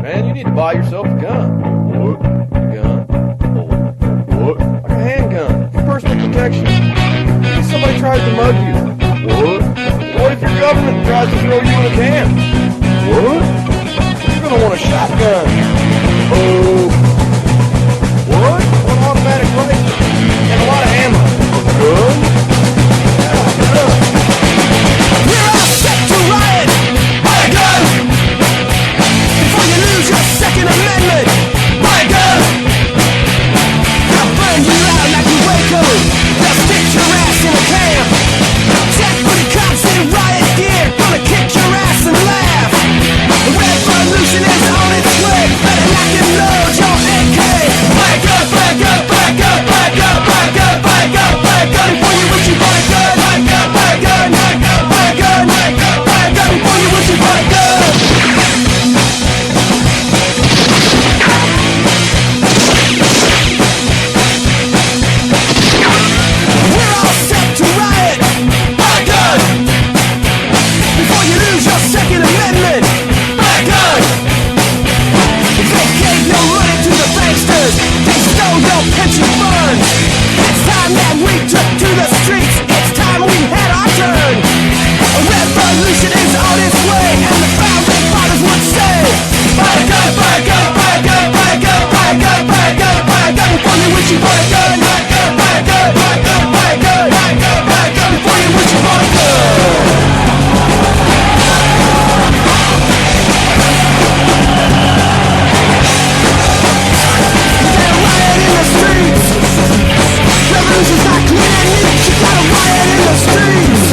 Man, you need to buy yourself a gun. What? Gun? What? Like a handgun. For personal protection. If somebody tries to mug you. What? What if your government tries to throw you in a can? What? You're gonna want a shotgun. Oh. What? An automatic rifle. And a lot of ammo. Good? Yeah, gun. We're all set to riot. Buy a gun before you lose your Second Amendment. Buy a gun. I'll burn you out like a Waco. They'll stick your ass in a camp. Jack booty cops in riot gear, gonna kick your ass and laugh. The revolution is on its way. Better lock and load your AK. Buy a gun, buy a gun, buy a gun, buy a gun, buy a gun, buy a gun, buy a gun before you wish you bought a gun. Buy a gun, buy a gun, buy a gun, buy a gun, buy a gun, buy a gun before you wish you bought a gun. We're all set to riot. Buy a gun before you lose your Second Amendment. Buy a gun. They gave your money to the banksters. They stole your pension funds. It's time that we took to the streets. It's time we had our turn. A revolution is on its way, and the founding fathers would say, buy a gun, buy a gun, buy a gun, buy a gun, buy a gun, buy a gun, buy a gun before you wish you bought a gun. Buy a gun, buy a gun, buy a gun, buy a gun, buy a gun, buy a gun before you wish you bought a gun. They're rioting in the streets. Revolution's not clean and neat. You gotta riot in the streets.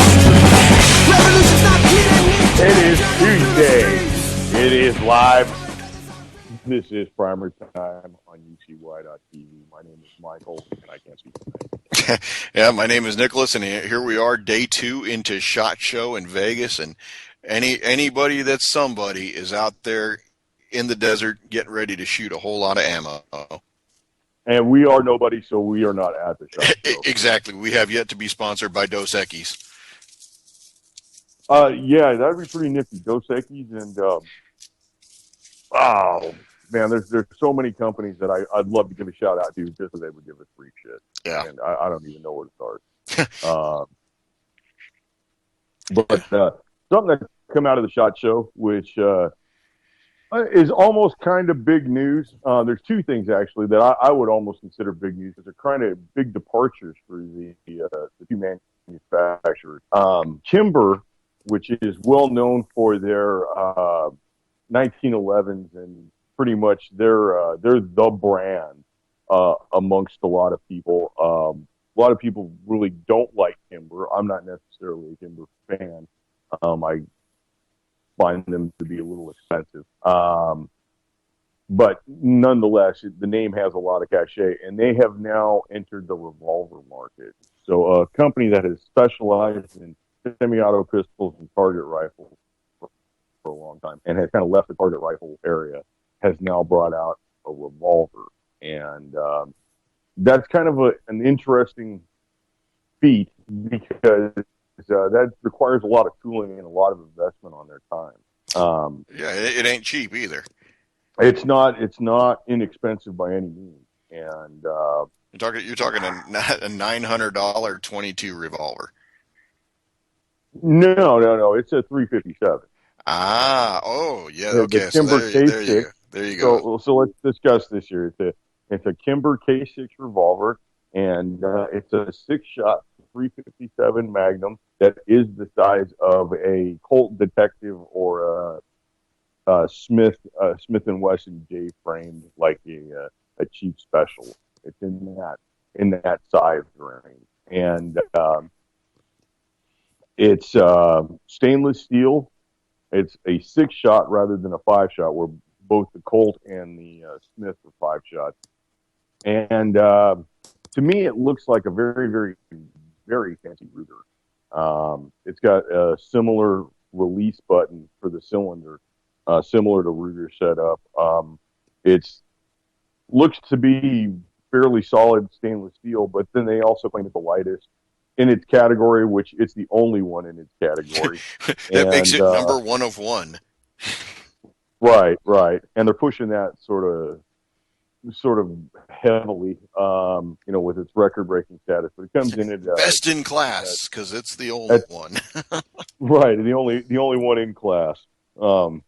Revolution's not clean and neat. It is Tuesday. It is live. This is PrimerTime on UCY.tv. My name is Michael, and I can't speak tonight. Yeah, my name is Nicholas, and here we are, day 2 into SHOT Show in Vegas, and anybody that's somebody is out there in the desert getting ready to shoot a whole lot of ammo. And we are nobody, so we are not at the shop. Exactly. We have yet to be sponsored by Dos Equis. Yeah, that'd be pretty nifty. Dos Equis and oh man, there's so many companies that I'd love to give a shout out to just so they would give us free shit. Yeah. And I don't even know where to start. But something that come out of the SHOT Show, which is almost kind of big news. There's two things actually that I would almost consider big news. They're kind of big departures for the two manufacturers. Kimber, which is well known for their 1911s, and pretty much they're the brand amongst a lot of people. A lot of people really don't like Kimber. I'm not necessarily a Kimber fan. I find them to be a little expensive. But nonetheless, the name has a lot of cachet, and they have now entered the revolver market. So a company that has specialized in semi-auto pistols and target rifles for a long time and has kind of left the target rifle area has now brought out a revolver. And that's kind of an interesting feat because that requires a lot of tooling and a lot of investment on their time. Yeah, it ain't cheap either. It's not inexpensive by any means. And you're talking a $900 .22 revolver. No. It's a 357. Oh, yeah. Okay. The Kimber K6. There you go. So let's discuss this here. It's a Kimber K6 revolver, and it's a 6-shot 357 Magnum that is the size of a Colt Detective or a Smith and Wesson J framed, like a cheap special. It's in that size range, and it's stainless steel. It's a 6-shot rather than a 5-shot, where both the Colt and the Smith were 5-shots. And to me, it looks like a very, very, very fancy Ruger. It's got a similar release button for the cylinder, similar to Ruger setup. It's looks to be fairly solid stainless steel, but then they also claim it's the lightest in its category, which it's the only one in its category. That makes it number one of one. Right. And they're pushing that sort of heavily, with its record-breaking status. But it comes in at Best in class, because it's the only at one. right, the only one in class. Um,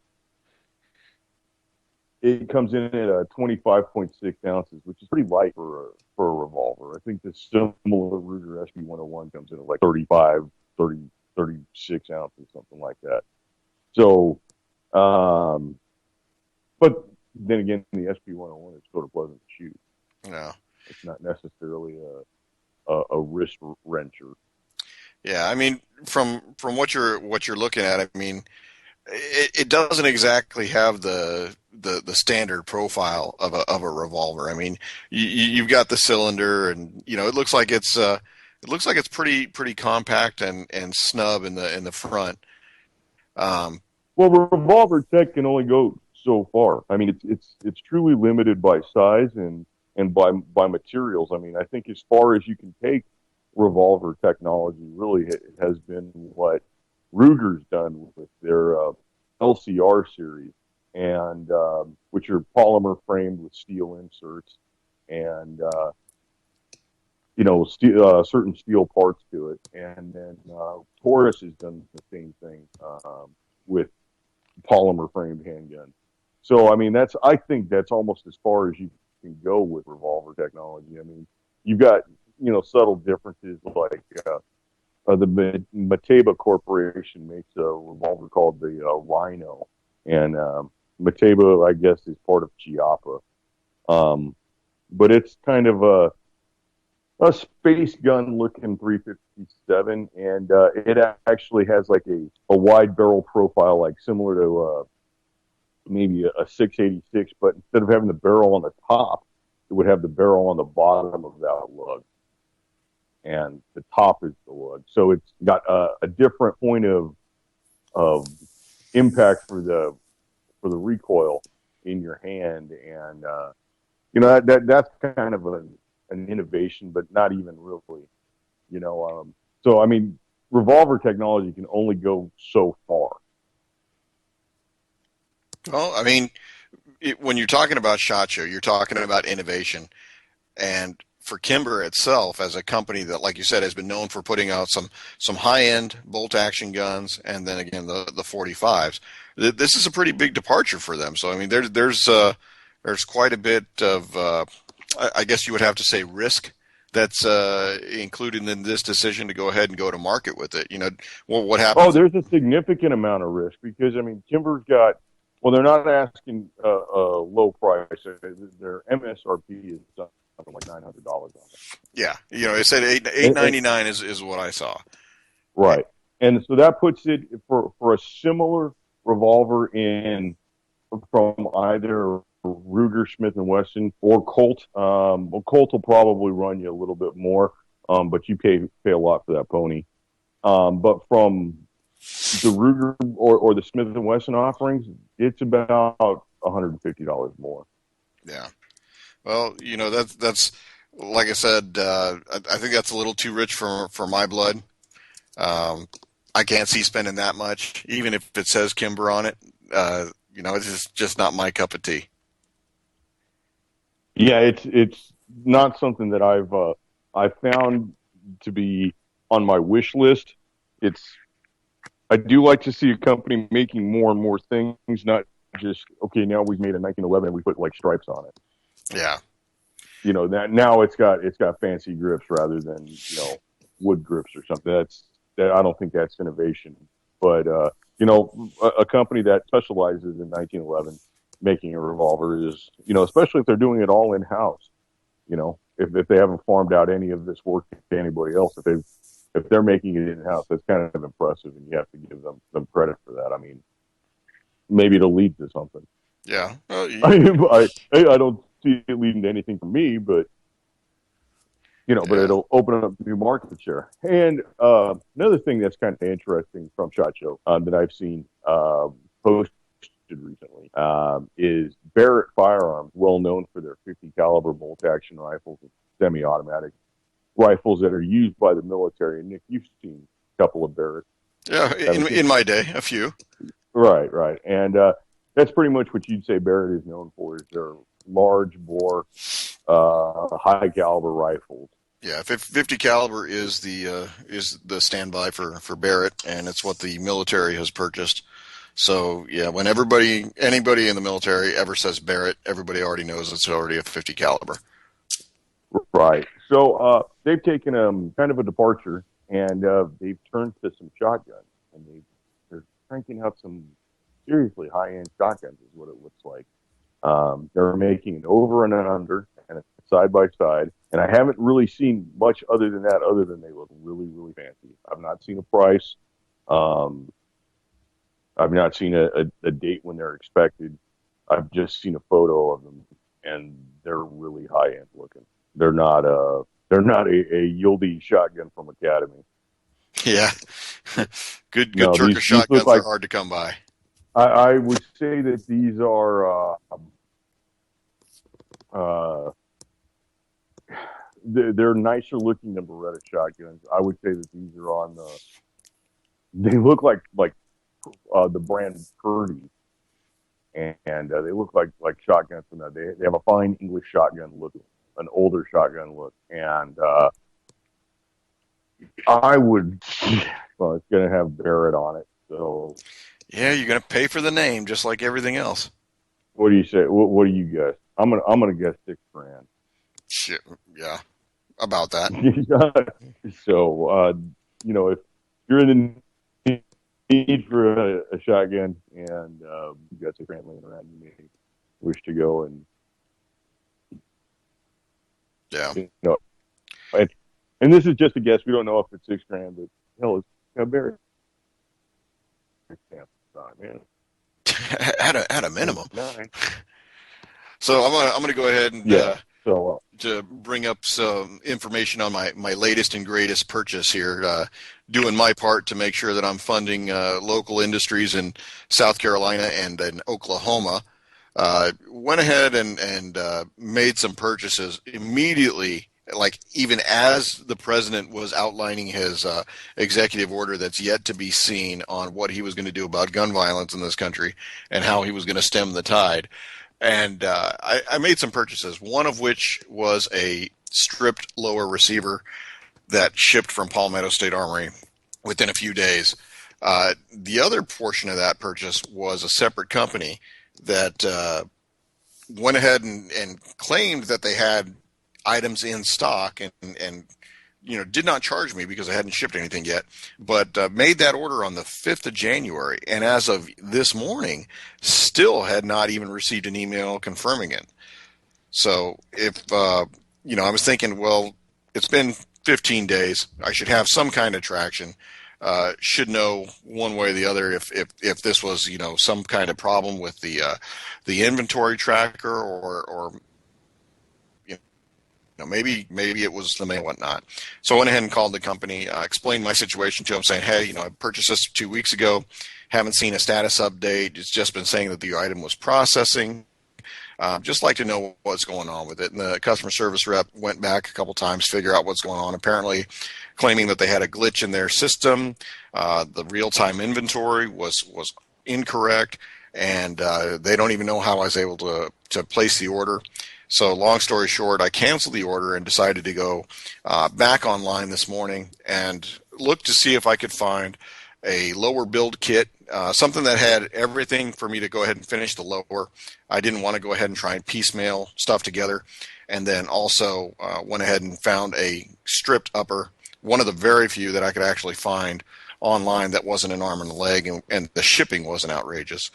it comes in at 25.6 ounces, which is pretty light for a revolver. I think the similar Ruger SB-101 comes in at like 36 ounces, something like that. So, but then again, the SB-101 is sort of pleasant to shoot. Yeah. It's not necessarily a wrist wrencher. Yeah, I mean, from what you're looking at, I mean, it doesn't exactly have the standard profile of a revolver. I mean, you've got the cylinder, and it looks like it's pretty compact and snub in the front. Well, revolver tech can only go so far. I mean, it's truly limited by size and by materials. I mean, I think as far as you can take revolver technology, really has been what Ruger's done with their LCR series, and which are polymer framed with steel inserts and certain steel parts to it. And then Taurus has done the same thing with polymer framed handguns. So I mean, I think that's almost as far as you can go with revolver technology. I mean, you've got subtle differences like the Mateba Corporation makes a revolver called the Rhino, and Mateba, I guess, is part of Chiappa. But it's kind of a space gun looking 357, and it actually has like a wide barrel profile, like similar to maybe a 686, but instead of having the barrel on the top, it would have the barrel on the bottom of that lug, and the top is the lug. So it's got a different point of impact for the recoil in your hand, and that's kind of an innovation, but not even really. So I mean, revolver technology can only go so far. Well, I mean, when you're talking about SHOT Show, you're talking about innovation. And for Kimber itself, as a company that, like you said, has been known for putting out some high-end bolt-action guns, and then again the 45s, this is a pretty big departure for them. So I mean, there's quite a bit of, I guess you would have to say, risk that's included in this decision to go ahead and go to market with it. What happens? Oh, there's a significant amount of risk because I mean, Kimber's got. Well, they're not asking a low price. Their MSRP is something like $900 on it. Yeah, it said $899 is what I saw. Right, and so that puts it for a similar revolver in from either Ruger, Smith & Wesson, or Colt. Well, Colt will probably run you a little bit more, but you pay a lot for that pony. But from the Ruger or the Smith & Wesson offerings, it's about $150 more. Yeah. Well, that's like I said, I think that's a little too rich for my blood. I can't see spending that much, even if it says Kimber on it. It's just not my cup of tea. Yeah, it's not something that I've found to be on my wish list. I do like to see a company making more and more things, not just, okay, now we've made a 1911 and we put like stripes on it. Yeah. That now it's got fancy grips rather than, wood grips or something. I don't think that's innovation. But, a company that specializes in 1911 making a revolver is, especially if they're doing it all in-house, if they haven't farmed out any of this work to anybody else, if they're making it in-house, that's kind of impressive, and you have to give them credit for that. I mean, maybe it'll lead to something. Yeah. I don't see it leading to anything for me, but but it'll open up new market share. And another thing that's kind of interesting from SHOT Show that I've seen posted recently is Barrett Firearms, well known for their 50 caliber bolt action rifles and semi-automatic rifles that are used by the military. And Nick, you've seen a couple of Barrett. Yeah, in my day, a few. Right. And that's pretty much what you'd say Barrett is known for, is their large bore, high caliber rifles. Yeah, 50 caliber is the standby for Barrett, and it's what the military has purchased. So yeah, when anybody in the military ever says Barrett, everybody already knows it's already a 50 caliber. Right. So they've taken kind of a departure, and they've turned to some shotguns, and they're cranking out some seriously high-end shotguns is what it looks like. They're making an over and an under and a side by side, and I haven't really seen much other than they look really, really fancy. I've not seen a price. I've not seen a date when they're expected. I've just seen a photo of them, and they're really high-end looking. They're not a Yieldy shotgun from Academy. Yeah, good No, Turkish shotguns are hard to come by. I would say that these are they're nicer looking than Beretta shotguns. I would say that these are on they look like the brand Purdy, and they look like shotguns from that. They have a fine English shotgun look, an older shotgun look, and I would, well, it's going to have Barrett on it, so. Yeah, you're going to pay for the name just like everything else. What do you say? What do you guess? I'm gonna guess $6,000. Shit, yeah, about that. So, if you're in the need for a shotgun and you got $6,000 laying around, you may wish to go and yeah. And this is just a guess. We don't know if it's $6,000, but hell, it's got Barrett. Man. at a minimum. So I'm gonna go ahead and to bring up some information on my latest and greatest purchase here. Doing my part to make sure that I'm funding local industries in South Carolina and in Oklahoma. Went ahead and made some purchases immediately. Like even as the president was outlining his executive order that's yet to be seen on what he was going to do about gun violence in this country and how he was going to stem the tide. And I made some purchases, one of which was a stripped lower receiver that shipped from Palmetto State Armory within a few days. The other portion of that purchase was a separate company that went ahead and claimed that they had items in stock and did not charge me because I hadn't shipped anything yet, but made that order on the 5th of January. And as of this morning, still had not even received an email confirming it. So if, I was thinking, well, it's been 15 days. I should have some kind of traction. Should know one way or the other if this was, some kind of problem with the inventory tracker or maybe it was the mail and whatnot. So I went ahead and called the company, explained my situation to them, saying, hey, I purchased this 2 weeks ago, haven't seen a status update. It's just been saying that the item was processing. Just like to know what's going on with it. And the customer service rep went back a couple times to figure out what's going on, apparently claiming that they had a glitch in their system. The real-time inventory was incorrect, and they don't even know how I was able to place the order. So long story short, I canceled the order and decided to go back online this morning and look to see if I could find a lower build kit, something that had everything for me to go ahead and finish the lower. I didn't want to go ahead and try and piecemeal stuff together. And then also went ahead and found a stripped upper, one of the very few that I could actually find online that wasn't an arm and a leg, and the shipping wasn't outrageous.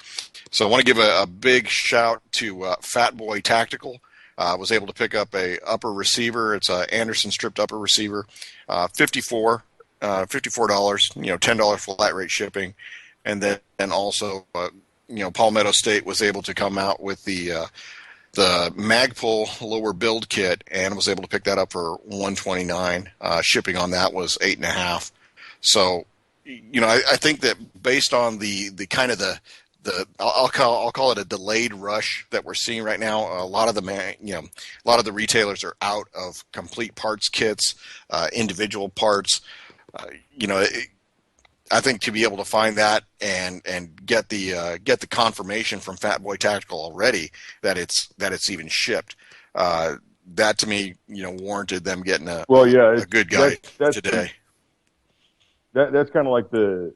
So I want to give a big shout to Fat Boy Tactical. I was able to pick up a upper receiver. It's a Anderson stripped upper receiver, $54, $10 flat rate shipping. And then also, Palmetto State was able to come out with the Magpul lower build kit and was able to pick that up for $129. Shipping on that was $8.50. So, I think that based on the kind of the I'll call it a delayed rush that we're seeing right now. A lot of the retailers are out of complete parts kits, individual parts. I think to be able to find that and get the confirmation from Fat Boy Tactical already that it's even shipped, that to me, warranted them getting a good guy today. That's kind of like the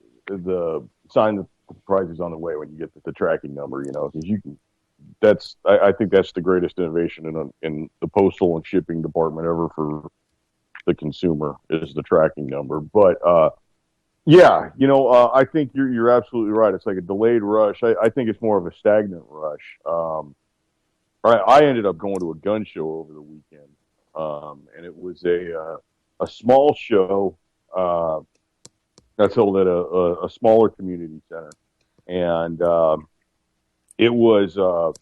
sign that the prize is on the way when you get the tracking number, because you can. I think that's the greatest innovation in the postal and shipping department ever for the consumer is the tracking number. But yeah, I think you're absolutely right. It's like a delayed rush. I think it's more of a stagnant rush. I ended up going to a gun show over the weekend, and it was a small show that's held at a smaller community center, and it was a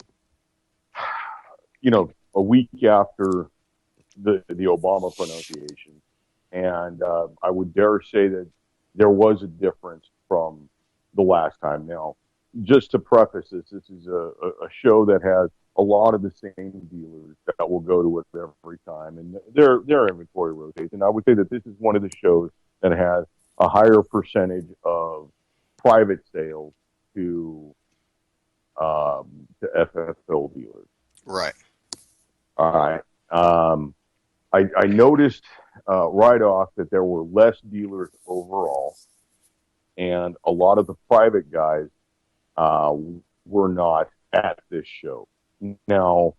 week after the Obama pronunciation, and I would dare say that there was a difference from the last time. Now, just to preface this is a show that has a lot of the same dealers that will go to it every time, and their inventory rotates. And I would say that this is one of the shows that has a higher percentage of private sales to FFL dealers. Right. All right. I noticed right off that there were less dealers overall, and a lot of the private guys were not at this show. Now,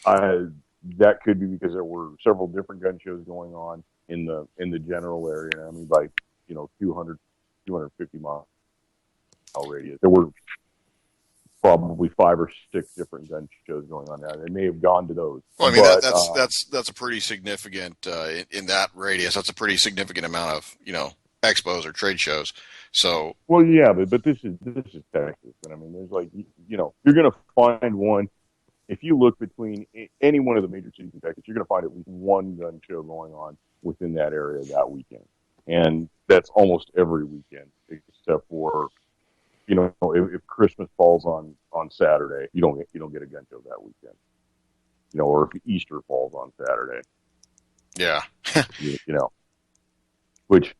that could be because there were several different gun shows going on in the general area. I mean, by 200, 250 mile radius. There were probably 5 or 6 different gun shows going on now. They may have gone to those. Well, I mean, that's a pretty significant in that radius. That's a pretty significant amount of expos or trade shows. So well, yeah, but this is Texas, and I mean, there's like you're going to find one. If you look between any one of the major cities in Texas, you're going to find at least one gun show going on within that area that weekend, and that's almost every weekend except for. If Christmas falls on Saturday, you don't get a gun show that weekend. Or if Easter falls on Saturday. Yeah. Which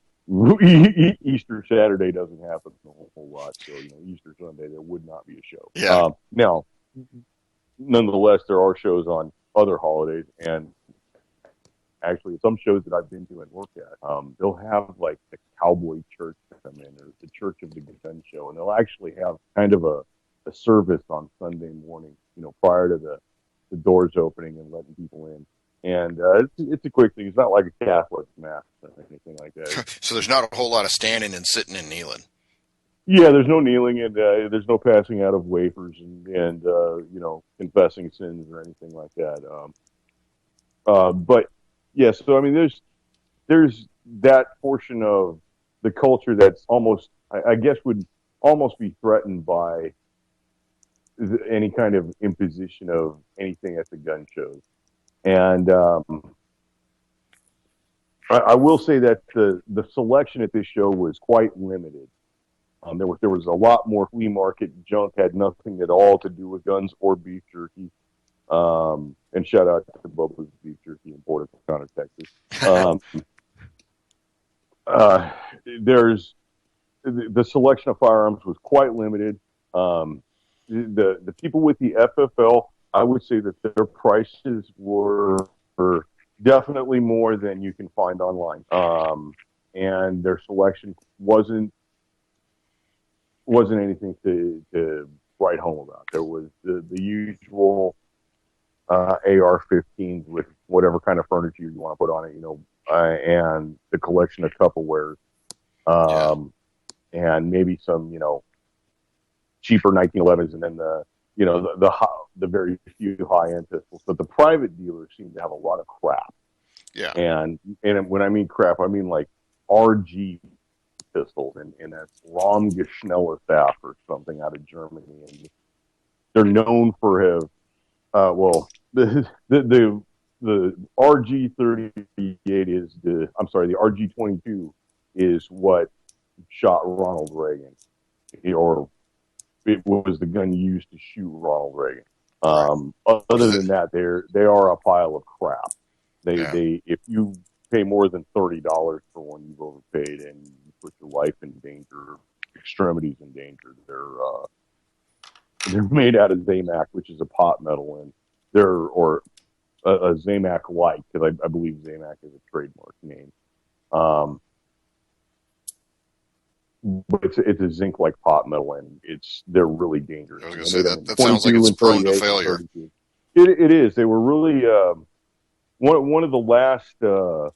Easter Saturday doesn't happen a whole lot. So, Easter Sunday there would not be a show. Yeah. Now, nonetheless, there are shows on other holidays, and actually, some shows that I've been to and worked at, they'll have like the cowboy church come in, or the Church of the Gun Show, and they'll actually have kind of a service on Sunday morning, prior to the doors opening and letting people in. And it's a quick thing. It's not like a Catholic mass or anything like that. So there's not a whole lot of standing and sitting and kneeling. Yeah, there's no kneeling, and there's no passing out of wafers and confessing sins or anything like that. But yeah, so I mean, there's that portion of the culture that's almost, I guess, would almost be threatened by any kind of imposition of anything at the gun shows. And I will say that the selection at this show was quite limited. There was a lot more flea market junk, had nothing at all to do with guns or beef jerky. And shout out to Bubba's Beef Jerky imported from Connor, Texas. There's the selection of firearms was quite limited. The people with the FFL, I would say that their prices were definitely more than you can find online, and their selection wasn't anything to write home about. There was the usual AR-15s with whatever kind of furniture you want to put on it, and the collection of Tupperwares, and maybe some, cheaper 1911s, and then the very few high-end pistols. But the private dealers seem to have a lot of crap. Yeah. And when I mean crap, I mean like RG pistols, and that's Raumgeschnellerstaff or something out of Germany, and they're known for have. The RG-38 is the RG-22 is what shot Ronald Reagan, or it was the gun used to shoot Ronald Reagan. Other than that, they are a pile of crap. They if you pay more than $30 for one, you've overpaid, and put your life in danger, extremities in danger. They're made out of Zamac, which is a pot metal, and or a Zamac light, because I believe Zamac is a trademark name. But it's a zinc like pot metal, and they're really dangerous. I was going to say that sounds like 22 it's and prone to 38 and failure. 32. It is. They were really one of the last the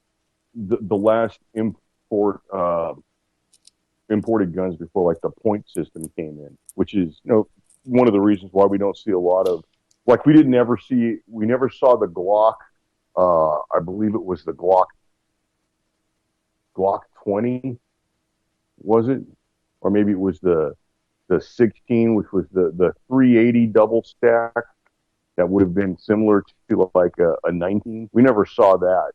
last imported guns before like the point system came in, which is one of the reasons why we don't see a lot of, like, we never saw the Glock. I believe it was the Glock 20, was it? Or maybe it was the 16, which was the 380 double stack that would have been similar to like a 19. We never saw that,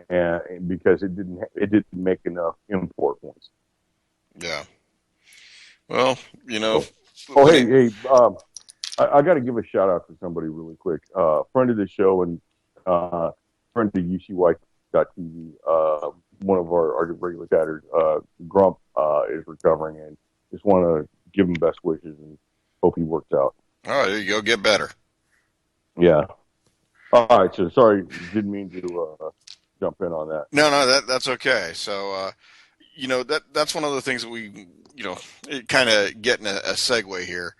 and because it didn't make enough import points. Yeah. Well, hey, I got to give a shout out to somebody really quick. Friend of the show and friend of UCY.TV. One of our regular chatters, Grump, is recovering, and just want to give him best wishes and hope he works out. All right, there you go. Get better. Yeah. All right. So sorry, didn't mean to jump in on that. No, that's okay. So, that's one of the things that we, kind of getting a segue here.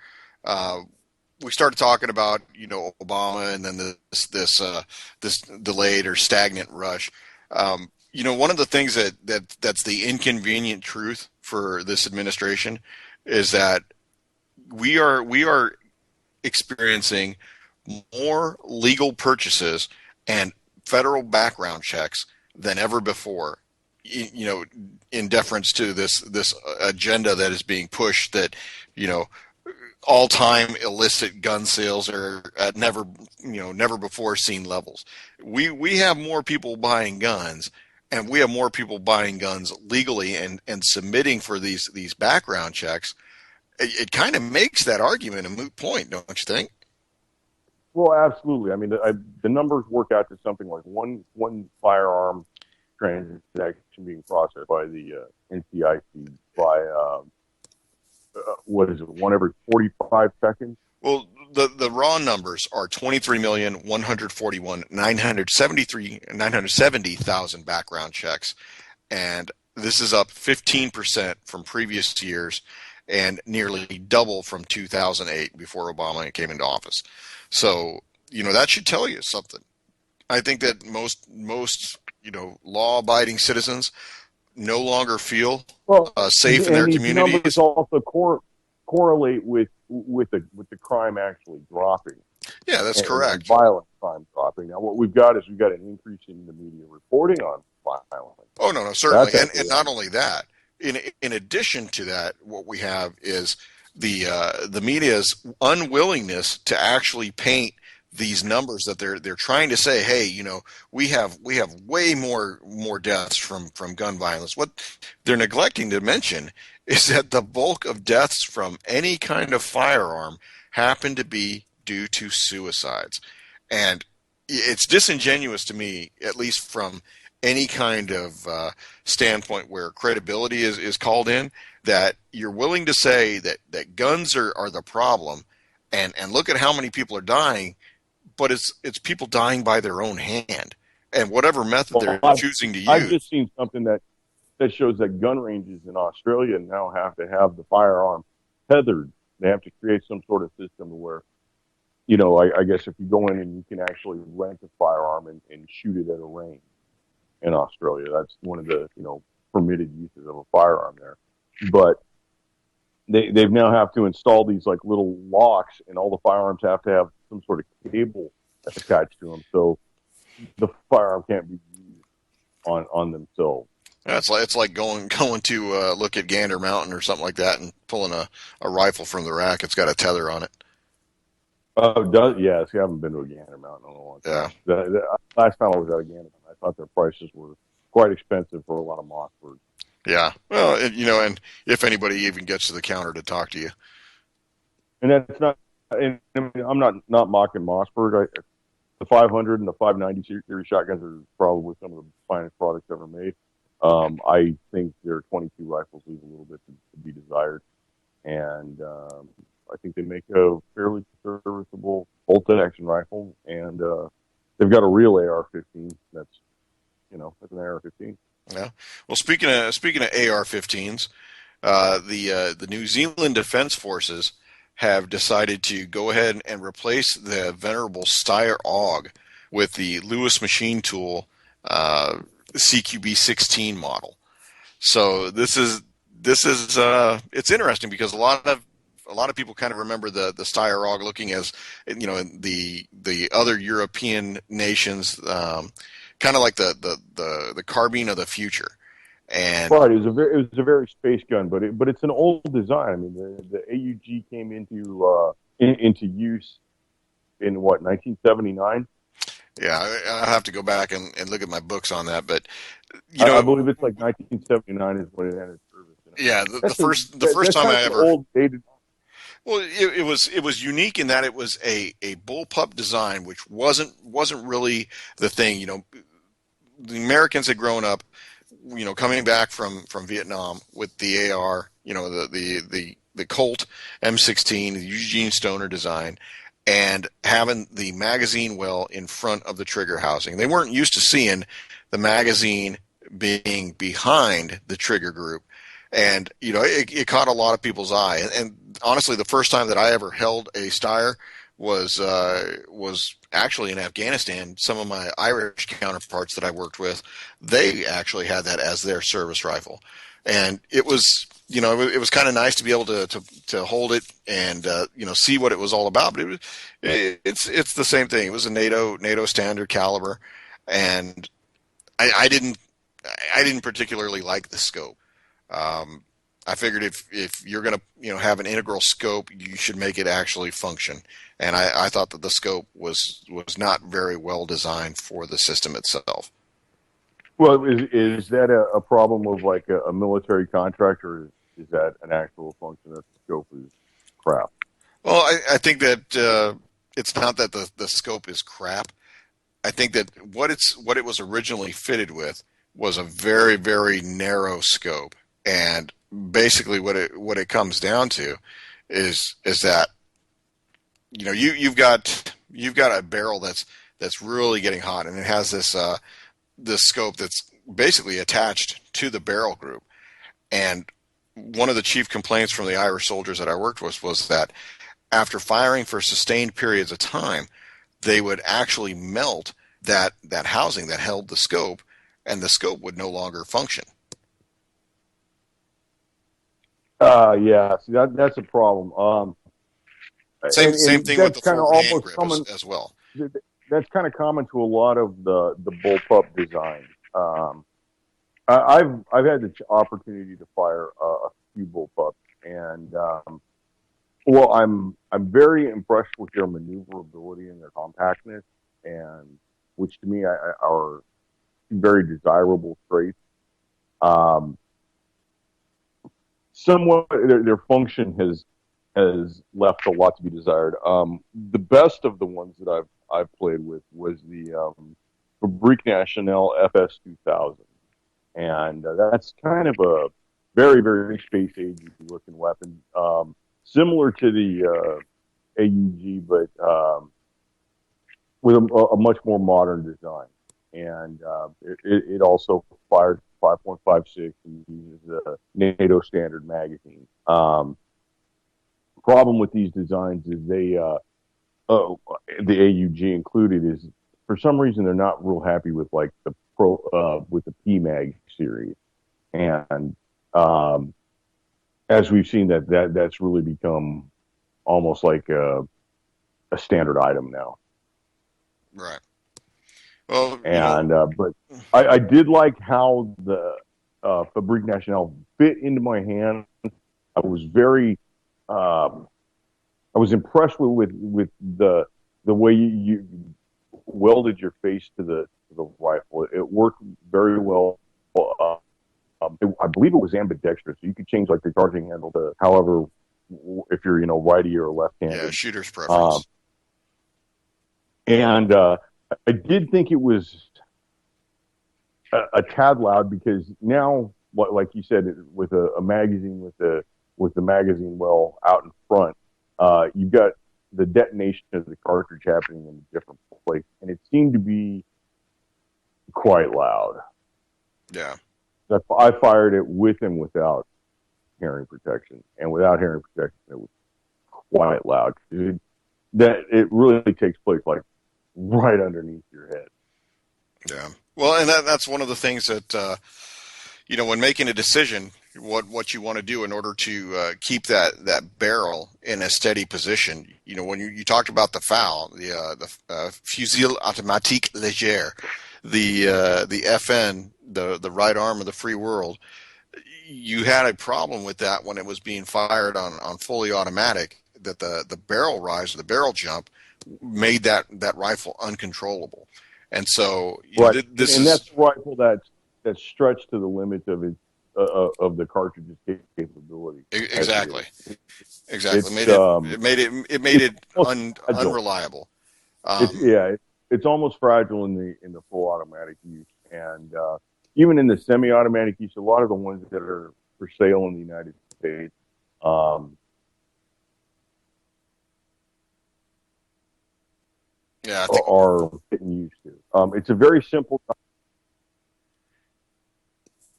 We started talking about, Obama and then this delayed or stagnant rush. One of the things that's the inconvenient truth for this administration is that we are experiencing more legal purchases and federal background checks than ever before, in deference to this agenda that is being pushed that, all-time illicit gun sales are at never before seen levels. We have more people buying guns, and we have more people buying guns legally and submitting for these background checks. It kind of makes that argument a moot point, don't you think? Well, absolutely. I mean, the numbers work out to something like one firearm transaction being processed by the NCIC by what is it? One every 45 seconds. Well, the raw numbers are 23,141,970,000 background checks, and this is up 15% from previous years, and nearly double from 2008 before Obama came into office. So, that should tell you something. I think that most law-abiding citizens no longer feel safe in their communities. Numbers also correlate with the crime actually dropping. Yeah, that's correct. And violent crime dropping. Now, what we've got is an increase in the media reporting on violence. Oh no, certainly, and not only that. In addition to that, what we have is the media's unwillingness to actually paint these numbers that they're trying to say, hey, we have way more deaths from gun violence. What they're neglecting to mention is that the bulk of deaths from any kind of firearm happen to be due to suicides. And it's disingenuous to me, at least from any kind of standpoint where credibility is called in, that you're willing to say that guns are the problem, and look at how many people are dying, but it's people dying by their own hand, and whatever method they're choosing to use. I've just seen something that shows that gun ranges in Australia now have to have the firearm tethered. They have to create some sort of system where, I guess if you go in and you can actually rent a firearm and shoot it at a range in Australia. That's one of the, permitted uses of a firearm there. But they've now have to install these like little locks, and all the firearms have to have some sort of cable attached to them, so the firearm can't be used on themselves. Yeah, it's like going to look at Gander Mountain or something like that and pulling a rifle from the rack. It's got a tether on it. Yeah, see, I haven't been to a Gander Mountain in a long time. Yeah. Last time I was at a Gander Mountain, I thought their prices were quite expensive for a lot of Mossberg. Yeah. Well, and if anybody even gets to the counter to talk to you. And that's not, and I mean, I'm not mocking Mossberg. The 500 and the 590 series shotguns are probably some of the finest products ever made. I think their 22 rifles leave a little bit to be desired, and I think they make a fairly serviceable bolt-action rifle, and they've got a real AR-15 that's an AR-15. Yeah. Well, speaking of AR-15s, the New Zealand Defence Forces have decided to go ahead and replace the venerable Steyr AUG with the Lewis Machine Tool CQB-16 model. So this is it's interesting because a lot of people kind of remember the Steyr AUG looking as the other European nations, kind of like the carbine of the future. And right, it was a very space gun, but it's an old design. I mean, the AUG came into use in 1979. Yeah, I'll have to go back and look at my books on that, but I believe it's like 1979 is when it entered service. Yeah, the first time I ever old dated. Well, it was unique in that it was a bullpup design, which wasn't really the thing. The Americans had grown up, coming back from Vietnam with the AR, the Colt M16, the Eugene Stoner design, and having the magazine well in front of the trigger housing. They weren't used to seeing the magazine being behind the trigger group. And, it caught a lot of people's eye. And honestly, the first time that I ever held a Steyr was actually in Afghanistan. Some of my Irish counterparts that I worked with, they actually had that as their service rifle. And it was, it was kind of nice to be able to hold it and, see what it was all about. But it's the same thing. It was a NATO standard caliber. And I didn't particularly like the scope. I figured if you're going to have an integral scope, you should make it actually function. And I thought that the scope was not very well designed for the system itself. Well, is that a problem of like a military contract, or is that an actual function that the scope is crap? Well, I think that it's not that the scope is crap. I think that what it was originally fitted with was a very, very narrow scope. And basically what it comes down to is that you've got a barrel that's really getting hot, and it has this scope that's basically attached to the barrel group. And one of the chief complaints from the Irish soldiers that I worked with was that after firing for sustained periods of time, they would actually melt that housing that held the scope, and the scope would no longer function. Yeah, see, that's a problem. Same thing with the forward hand grip as well. That's kind of common to a lot of the bullpup designs. I've had the opportunity to fire a few bullpups, and I'm very impressed with their maneuverability and their compactness, and which to me are very desirable traits. Somewhat their function has left a lot to be desired. The best of the ones that I've played with was the Fabrique Nationale FS2000, and that's kind of a very, very space age looking weapon, similar to the AUG, but with a much more modern design. And it also fires 5.56 and uses a NATO standard magazine. Problem with these designs is the AUG included, is for some reason they're not real happy with like the with the PMag series, and as we've seen that's really become almost like a standard item now. Right. Well, and but I did like how the Fabrique Nationale fit into my hand. I was very I was impressed with the way you welded your face to the rifle. It worked very well. I believe it was ambidextrous, so you could change like the charging handle to however, if you're righty or left-handed. Yeah, shooter's preference. And I did think it was a tad loud because now, like you said, with a magazine with the magazine well out in front, you've got the detonation of the cartridge happening in a different place, and it seemed to be quite loud. Yeah. I fired it with and without hearing protection, and without hearing protection, it was quite loud. It really takes place like right underneath your head. Yeah. Well, and that's one of the things that when making a decision, what you want to do in order to keep that barrel in a steady position. When you talked about the FAL, the Fusil Automatique Léger, the FN, the right arm of the free world, you had a problem with that when it was being fired on fully automatic, that the barrel rise or the barrel jump made that rifle uncontrollable. And so Right, this and is that's a rifle that's stretched to the limit of its of the cartridge's capability. exactly. It's It made it fragile. unreliable. It's almost fragile in the full automatic use, and even in the semi-automatic use, a lot of the ones that are for sale in the United States. Yeah, I think. Are getting used to. It's a very simple.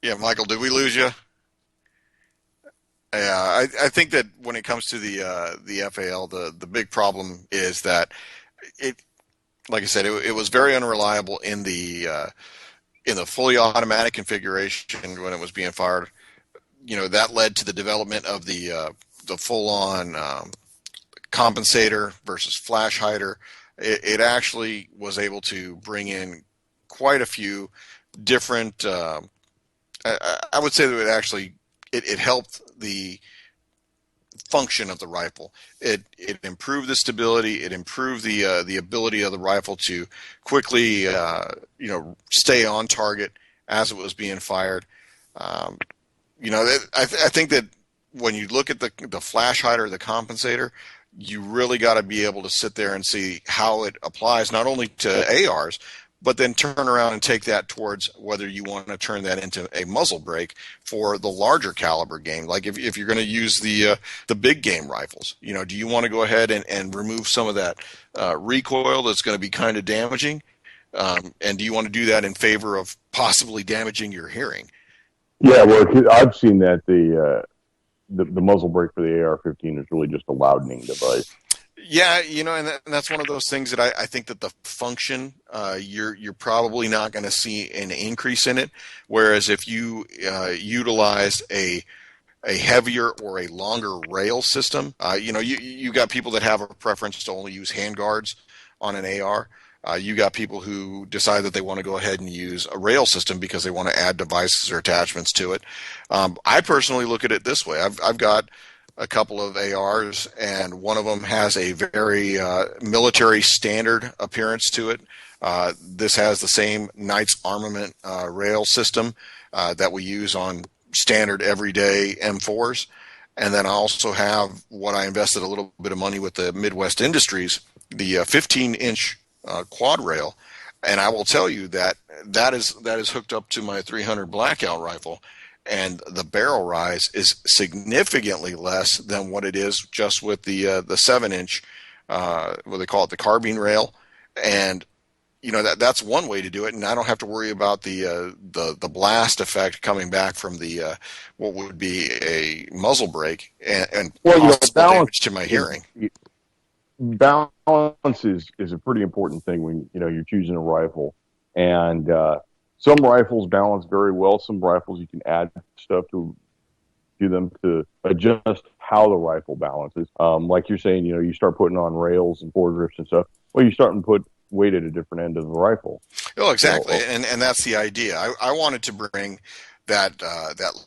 Yeah, Michael, did we lose you? Yeah, I think that when it comes to the FAL, the big problem is that it, like I said, it was very unreliable in the fully automatic configuration when it was being fired. That led to the development of the full on compensator versus flash hider. It actually was able to bring in quite a few different. I would say that it helped the function of the rifle. It improved the stability. It improved the ability of the rifle to quickly stay on target as it was being fired. I think that when you look at the flash hider, the compensator, you really got to be able to sit there and see how it applies not only to ARs, but then turn around and take that towards whether you want to turn that into a muzzle brake for the larger caliber game. Like if you're going to use the big game rifles, do you want to go ahead and remove some of that recoil that's going to be kind of damaging? And do you want to do that in favor of possibly damaging your hearing? Yeah, well, I've seen that the muzzle brake for the AR-15 is really just a loudening device. Yeah, and that's one of those things that I think that the function, you're probably not going to see an increase in it. Whereas if you utilize a heavier or a longer rail system, you got people that have a preference to only use handguards on an AR. You got people who decide that they want to go ahead and use a rail system because they want to add devices or attachments to it. I personally look at it this way. I've got a couple of ARs, and one of them has a very military standard appearance to it. This has the same Knights Armament rail system that we use on standard everyday M4s. And then I also have what I invested a little bit of money with the Midwest Industries, the 15-inch quad rail. And I will tell you that is hooked up to my 300 Blackout rifle. And the barrel rise is significantly less than what it is just with the 7-inch, what they call it, the carbine rail. And that's one way to do it, and I don't have to worry about the blast effect coming back from the what would be a muzzle brake and possible damage to my hearing. Balance is a pretty important thing when you're choosing a rifle, and some rifles balance very well. Some rifles you can add stuff to them to adjust how the rifle balances. Like you're saying, you start putting on rails and foregrips and stuff. Well, you start and put weight at a different end of the rifle. Oh, exactly, and that's the idea. I wanted to bring that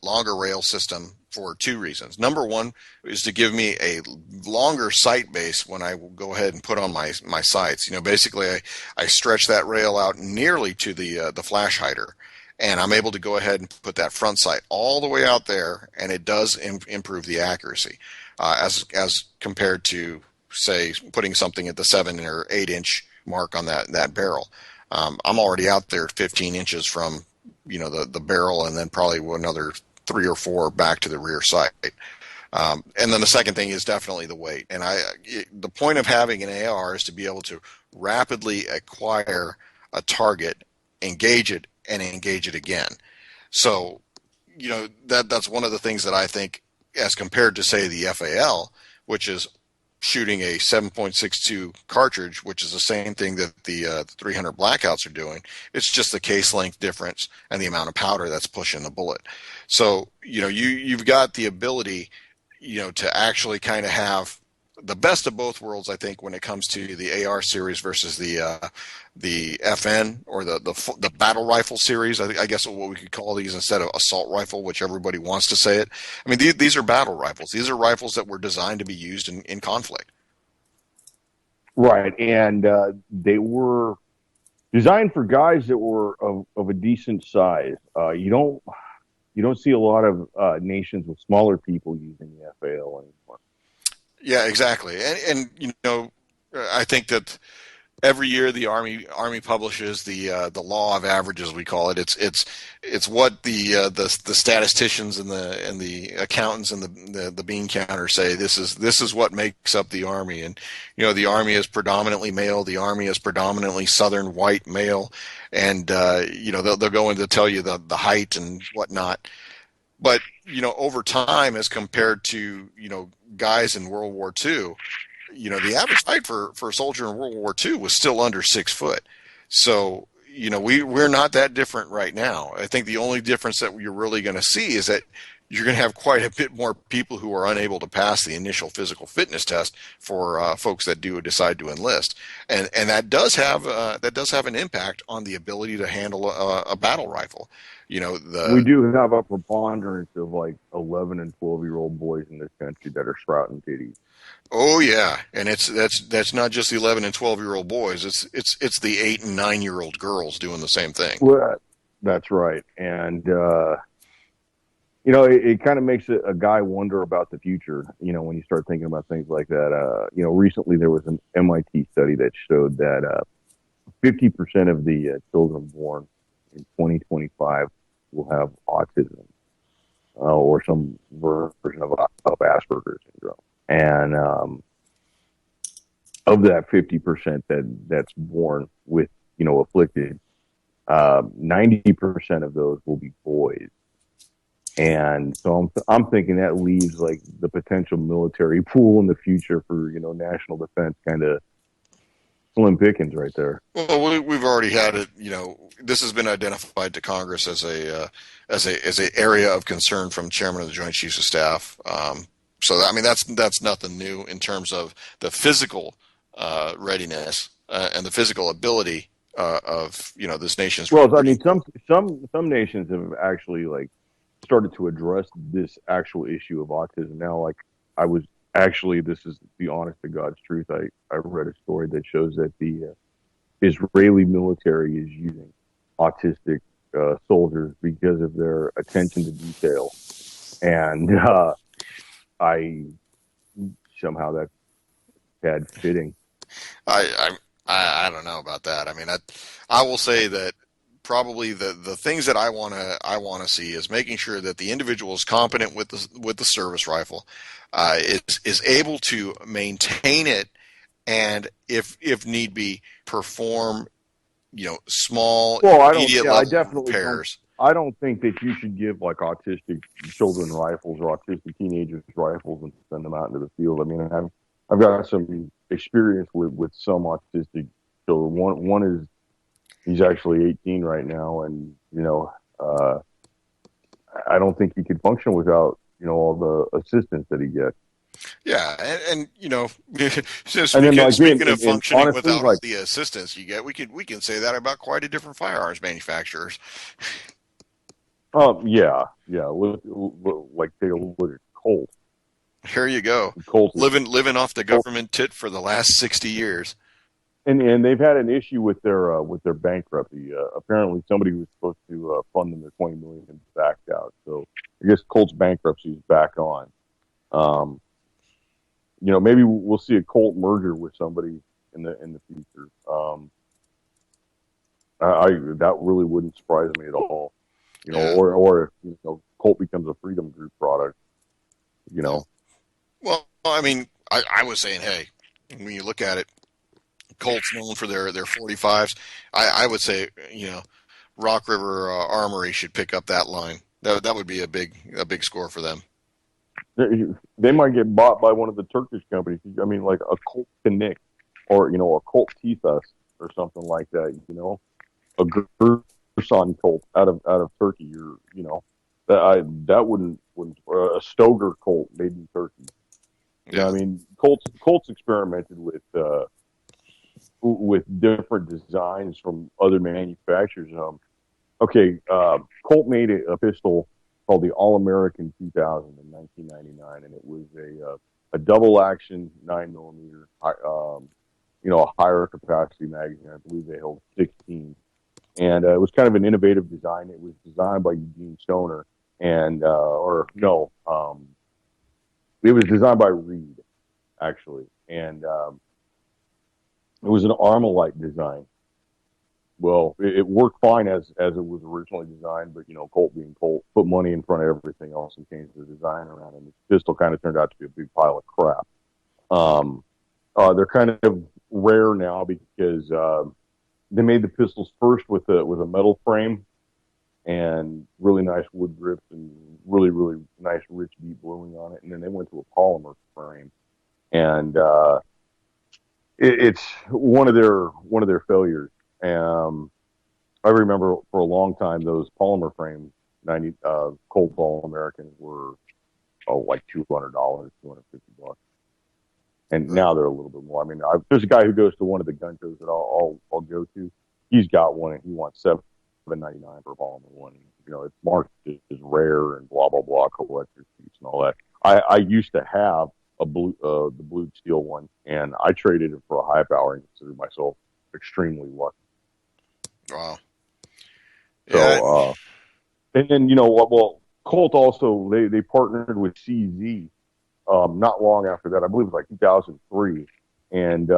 longer rail system for two reasons. Number one is to give me a longer sight base when I go ahead and put on my sights. Basically I stretch that rail out nearly to the flash hider, and I'm able to go ahead and put that front sight all the way out there, and it does improve the accuracy as compared to, say, putting something at the 7 or 8 inch mark on that barrel. I'm already out there 15 inches from the barrel, and then probably another 3 or 4 back to the rear sight. And then the second thing is definitely the weight. And the point of having an AR is to be able to rapidly acquire a target, engage it, and engage it again. So, that's one of the things that I think, as compared to, say, the FAL, which is shooting a 7.62 cartridge, which is the same thing that the 300 Blackouts are doing. It's just the case length difference and the amount of powder that's pushing the bullet. So, you've got the ability, to actually kind of have the best of both worlds, I think, when it comes to the AR series versus the FN, or the battle rifle series. I guess what we could call these, instead of assault rifle, which everybody wants to say it. I mean, these are battle rifles. These are rifles that were designed to be used in conflict. Right, and they were designed for guys that were of a decent size. You don't see a lot of nations with smaller people using the FAL anymore. Yeah, exactly. And I think that every year the Army publishes the law of averages, we call it. It's what the statisticians and the accountants and the bean counters say. This is what makes up the Army. And the Army is predominantly male. The Army is predominantly Southern white male, and they'll go into tell you the height and whatnot. But over time, as compared to guys in World War II, the average height for a soldier in World War II was still under 6 foot. So we're not that different right now. I think the only difference that you're really going to see is that you're going to have quite a bit more people who are unable to pass the initial physical fitness test for folks that do decide to enlist, and that does have an impact on the ability to handle a battle rifle. We do have a preponderance of like 11 and 12-year-old boys in this country that are sprouting titties. Oh yeah, and that's not just the 11 and 12-year-old boys. It's the 8 and 9-year-old girls doing the same thing. Well, that's right, and it kind of makes a guy wonder about the future. When you start thinking about things like that. Recently there was an MIT study that showed that 50% of the children born in 2025 will have autism or some version of Asperger's syndrome. And of that 50% that's born with, afflicted, 90% of those will be boys. And so I'm thinking that leaves like the potential military pool in the future for, national defense kind of slim pickings right there. Well, we've already had it. This has been identified to Congress as a area of concern from Chairman of the Joint Chiefs of Staff. So I mean that's nothing new in terms of the physical readiness and the physical ability of this nation's. Well, I mean some nations have actually like started to address this actual issue of autism now. Like this is the honest to God's truth. I read a story that shows that the Israeli military is using autistic soldiers because of their attention to detail, and I somehow that's bad fitting. I don't know about that. I mean, I will say that probably the things that I want to see is making sure that the individual is competent with the service rifle, is able to maintain it, and if need be, perform small immediate level repairs. I don't think that you should give like autistic children rifles or autistic teenagers rifles and send them out into the field. I mean, I've got some experience with some autistic children. One is he's actually 18 right now, and I don't think he could function without all the assistance that he gets. Yeah, and speaking of functioning honestly, without the assistance you get, we can say that about quite a different firearms manufacturers. Yeah. Like take a look at Colt. Here you go. Colt living off the government tit for the last 60 years. And they've had an issue with their bankruptcy. Apparently, somebody who was supposed to fund them their $20 million backed out. So I guess Colt's bankruptcy is back on. Maybe we'll see a Colt merger with somebody in the future. That really wouldn't surprise me at all. Yeah. or if Colt becomes a Freedom Group product, you know. Well, I mean, I was saying, hey, when you look at it, Colt's known for their 45s. I would say, Rock River Armory should pick up that line. That would be a big score for them. They might get bought by one of the Turkish companies. I mean, like a Colt Connect or a Colt Tethys or something like that. A Gerson Colt out of Turkey, or that wouldn't a Stoger Colt made in Turkey. Yeah. I mean, Colts experimented with different designs from other manufacturers. Colt made a pistol called the All American 2000 in 1999, and it was a double action 9mm, a higher capacity magazine. I believe they held 16, and it was kind of an innovative design. It was designed by Eugene Stoner, and it was designed by Reed actually, and it was an Armalite design. Well, it worked fine as it was originally designed, but Colt being Colt, put money in front of everything else and changed the design around, and the pistol kind of turned out to be a big pile of crap. They're kind of rare now because they made the pistols first with a metal frame and really nice wood grips and really really nice rich deep bluing on it, and then they went to a polymer frame, and it's one of their failures. I remember for a long time those polymer frame 90 Colt All Americans were like $200, $250, and now they're a little bit more. I mean, there's a guy who goes to one of the gun shows that I'll go to. He's got one and he wants $7.99 for a polymer one. It's marked as rare and blah blah blah, collector's piece and all that. I used to have the blued steel one, and I traded it for a high power and considered myself extremely lucky. Wow. So, and then well, Colt also they partnered with CZ not long after that. I believe it was like 2003, and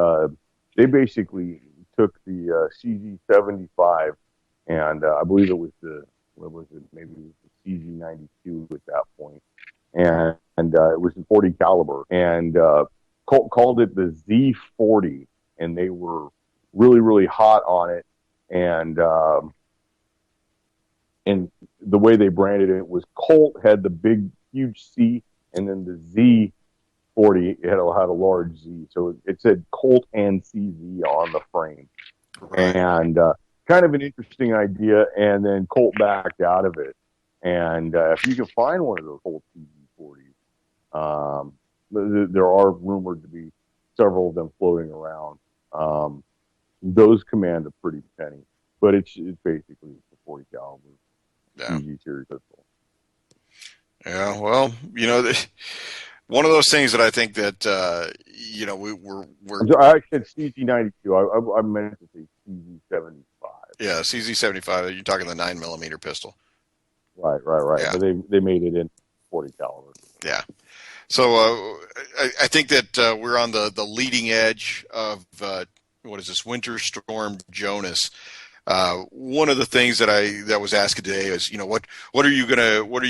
they basically took the CZ75, and I believe it was maybe it was the CZ92 at that point, and it was in 40 caliber, and Colt called it the Z40, and they were really really hot on it. And the way they branded it was Colt had the big, huge C, and then the Z40 had a large Z. So it said Colt and CZ on the frame. Right. And kind of an interesting idea. And then Colt backed out of it. And if you can find one of those Colt CZ40s, there are rumored to be several of them floating around. Those command a pretty penny, but it's basically a 40 caliber CZ series pistol. Yeah, well, one of those things that I think that we're I said CZ92. I meant to say CZ75. Yeah, CZ75. You're talking the 9mm pistol. Right. Yeah. But they made it in 40 caliber. Yeah. So I think that we're on the leading edge of what is this, Winter Storm Jonas. One of the things that was asked today is, what are you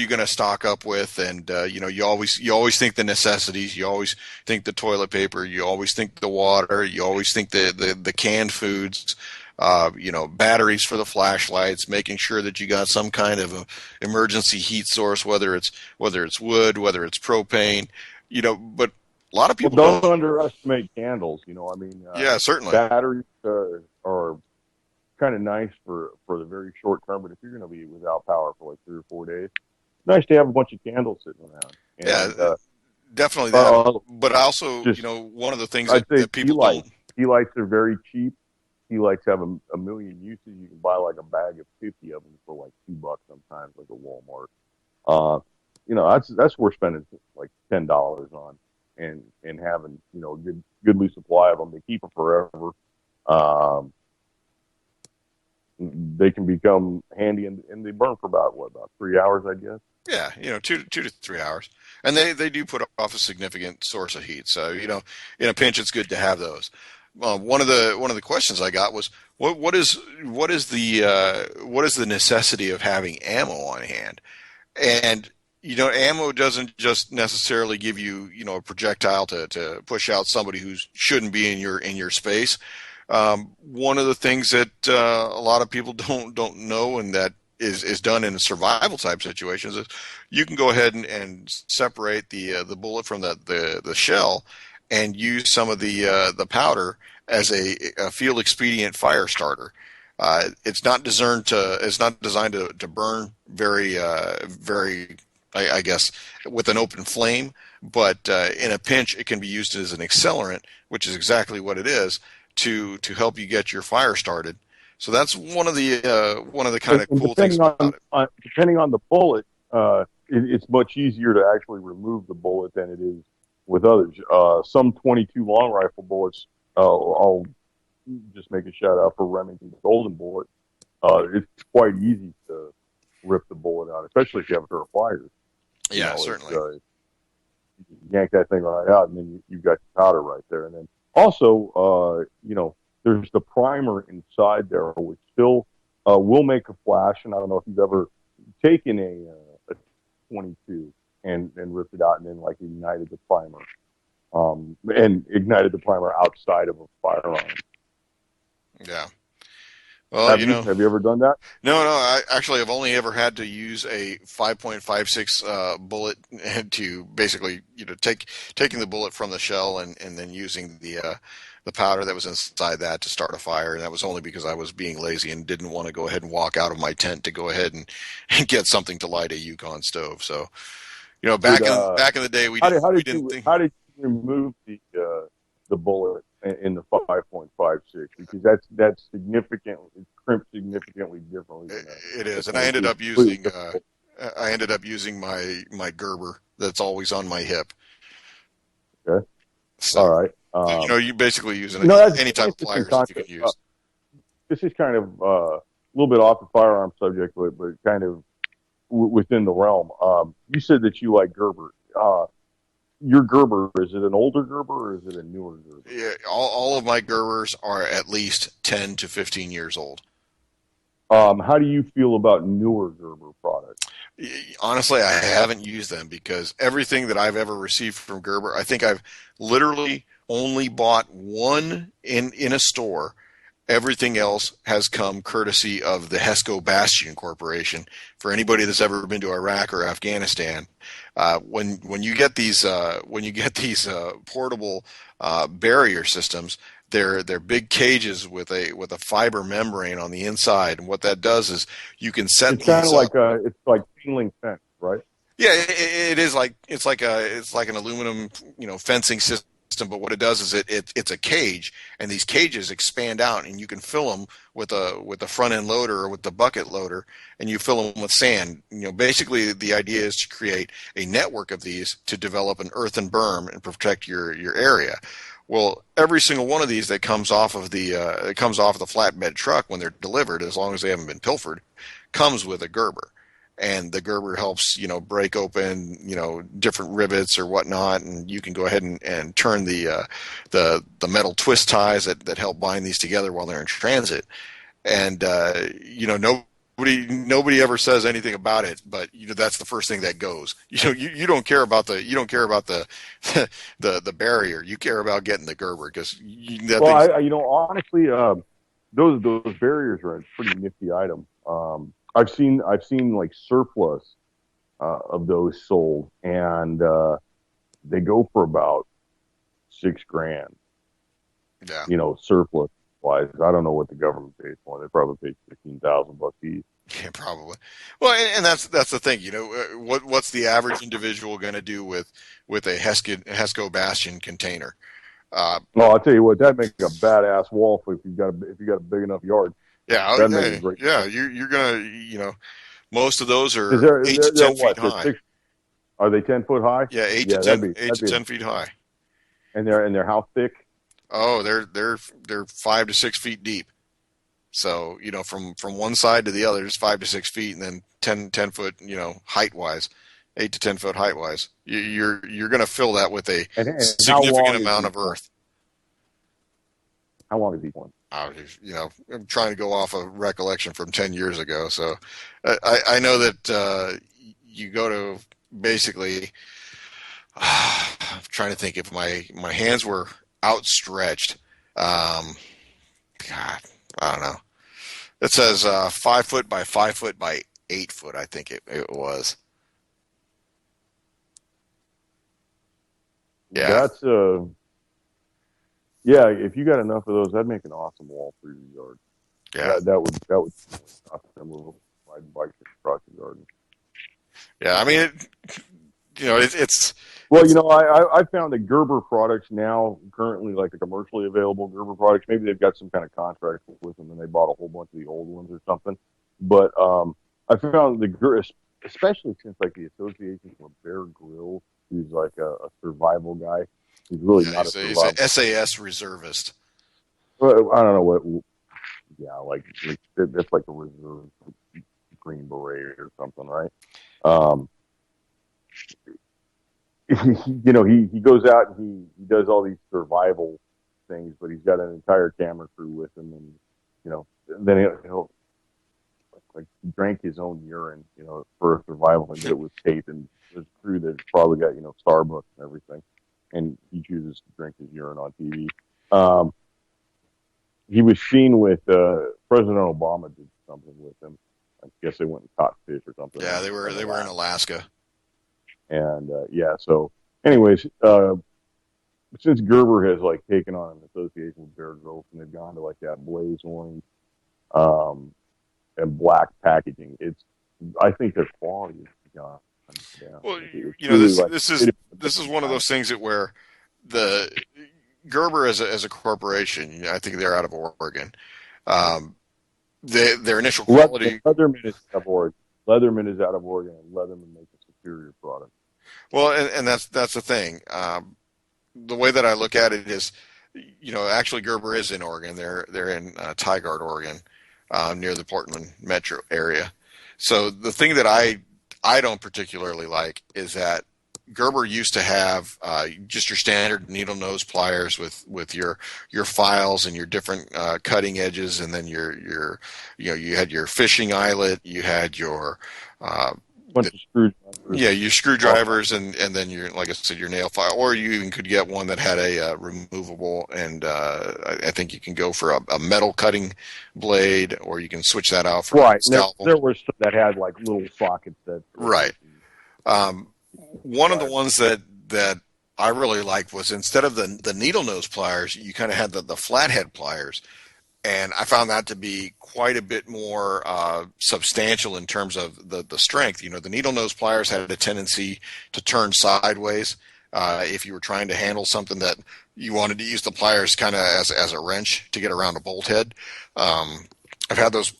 gonna stock up with? And you always think the necessities, you always think the toilet paper, you always think the water, you always think the canned foods, batteries for the flashlights, making sure that you got some kind of a emergency heat source, whether it's wood, whether it's propane, but a lot of people don't underestimate candles. Yeah, certainly. Batteries are kind of nice for the very short term, but if you're going to be without power for like 3 or 4 days, it's nice to have a bunch of candles sitting around. And, definitely that. But also, one of the things that people don't. Tea lights are very cheap. Tea lights have a million uses. You can buy like a bag of 50 of them for like $2 sometimes, like a Walmart. That's worth spending like $10 on, and having a good supply of them. They keep them forever. They can become handy, and they burn for about 3 hours, I guess. Yeah, 2 to 3 hours, and they do put off a significant source of heat. So in a pinch, it's good to have those. one of the questions I got was what is the necessity of having ammo on hand? And ammo doesn't just necessarily give you a projectile to push out somebody who shouldn't be in your space. One of the things that a lot of people don't know, and that is done in survival type situations, is you can go ahead and separate the bullet from the shell, and use some of the powder as a field expedient fire starter. It's not designed to burn very, I guess, with an open flame, but in a pinch it can be used as an accelerant, which is exactly what it is, to help you get your fire started. So that's one of the kind of cool things about it. Depending on the bullet, it's much easier to actually remove the bullet than it is with others. Some 22 long rifle bullets, I'll just make a shout out for Remington's Golden Bullet. It's quite easy to rip the bullet out, especially if you have a pair of pliers. Yeah, certainly. You yank that thing right out, and then you've got your powder right there. And then also, there's the primer inside there, which still will make a flash. And I don't know if you've ever taken a 22 and ripped it out and then ignited the primer, and ignited the primer outside of a firearm. Yeah. Well, have you ever done that? No. I've only ever had to use a 5.56 bullet to basically, taking the bullet from the shell and then using the powder that was inside that to start a fire. And that was only because I was being lazy and didn't want to go ahead and walk out of my tent to go ahead and get something to light a Yukon stove. So, back in the day, how did you remove the bullet in the 5.56, because that's significantly, it's crimped significantly differently. It is, and I ended up using my Gerber that's always on my hip. Okay. So, all right. You basically use any type of pliers that you can use. This is kind of a little bit off the firearm subject, but kind of within the realm. You said that you like Gerber. Your Gerber, is it an older Gerber or is it a newer Gerber? Yeah, all of my Gerbers are at least 10 to 15 years old. How do you feel about newer Gerber products? Honestly, I haven't used them because everything that I've ever received from Gerber, I think I've literally only bought one in a store. Everything else has come courtesy of the Hesco Bastion Corporation. For anybody that's ever been to Iraq or Afghanistan, when you get these portable barrier systems, they're big cages with a fiber membrane on the inside, and what that does is you can set. It's kind of like it's like chain link fence, right? Yeah, it is it's like an aluminum fencing system. But what it does is it's a cage, and these cages expand out, and you can fill them with a front end loader or with the bucket loader, and you fill them with sand. Basically the idea is to create a network of these to develop an earthen berm and protect your area. Well, every single one of these that comes off of the flatbed truck when they're delivered, as long as they haven't been pilfered, comes with a Gerber. And the Gerber helps, break open, different rivets or whatnot, and you can go ahead and turn the metal twist ties that help bind these together while they're in transit. And nobody ever says anything about it, but that's the first thing that goes. You don't care about the barrier. You care about getting the Gerber because honestly, those barriers are a pretty nifty item. I've seen like surplus of those sold, and they go for about $6,000. Yeah. Surplus wise. I don't know what the government pays for. They probably pay $15,000 each. Yeah, probably. Well, and that's the thing. What's the average individual going to do with a Hesco Bastion container? Well, I'll tell you what, that makes a badass wall if you got a big enough yard. Yeah, you're gonna, most of those are 8 to 10 feet high. Are they 10 foot high? Yeah, 8 to 10 feet high. And they're how thick? Oh, they're 5 to 6 feet deep. So from one side to the other, it's 5 to 6 feet, and then 10 foot, height wise, 8 to 10 foot height wise. You're gonna fill that with a significant amount of earth. How long is each one? I'm trying to go off a recollection from 10 years ago. So I know that you go to basically, I'm trying to think if my hands were outstretched. Um, God, I don't know. It says 5 foot by 5 foot by 8 foot. I think it was. Yeah, That's yeah. If you got enough of those, that'd make an awesome wall for your yard. yeah, That would not removable ride bike across your garden. yeah. I mean, it's Well, I found that Gerber products now currently like the commercially available Gerber products. Maybe they've got some kind of contract with them, and they bought a whole bunch of the old ones or something. But I found especially since like the association with Bear Grylls, who's like a survival guy. He's really not a he's an survival. SAS reservist. Well, I don't know what. Yeah, like that's like a reserve Green Beret or something, right? Um, he goes out and he does all these survival things, but he's got an entire camera crew with him, and then he'll like he drank his own urine, for a survival and did it with tape, and there's a crew that's probably got Starbucks and everything, and he chooses to drink his urine on TV. He was seen with President Obama did something with him. I guess they went and caught fish or something. Yeah, they were in Alaska. And so anyways, since Gerber has like taken on an association with Bear Grylls and they've gone to like that blaze orange and black packaging, I think their quality has gone down. Well, Really this is one of those things that where the Gerber as a corporation, I think they're out of Oregon. Their initial quality. Leatherman is out of Oregon. Leatherman is out of Oregon, and Leatherman makes a superior product. Well, and that's the thing. The way that I look at it is, actually Gerber is in Oregon. They're in Tigard, Oregon, near the Portland metro area. So the thing that I don't particularly like is that Gerber used to have just your standard needle nose pliers with your files and your different cutting edges, and then you had your fishing eyelet, you had your Bunch of screwdrivers. Yeah, your screwdrivers, and then like I said, your nail file, or you even could get one that had a removable, and I think you can go for a metal cutting blade, or you can switch that out for a scalpel. There were some that had like little sockets that. Right. One of the ones that I really liked was instead of the needle nose pliers, you kind of had the flathead pliers. And I found that to be quite a bit more substantial in terms of the strength. The needle nose pliers had a tendency to turn sideways if you were trying to handle something that you wanted to use the pliers kind of as a wrench to get around a bolt head. I've had those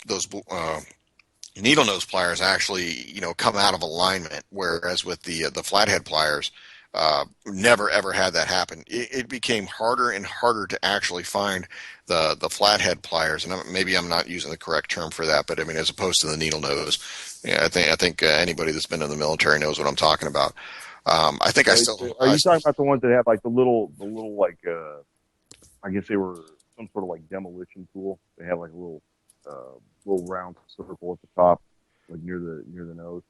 needle nose pliers actually come out of alignment, whereas with the flathead pliers, never ever had that happen. It became harder and harder to actually find the flathead pliers, and maybe I'm not using the correct term for that, but I mean as opposed to the needle nose. Yeah, I think anybody that's been in the military knows what I'm talking about. I think Are you talking about the ones that had like the little like I guess they were some sort of like demolition tool? They had like a little round circle at the top, like near the nose.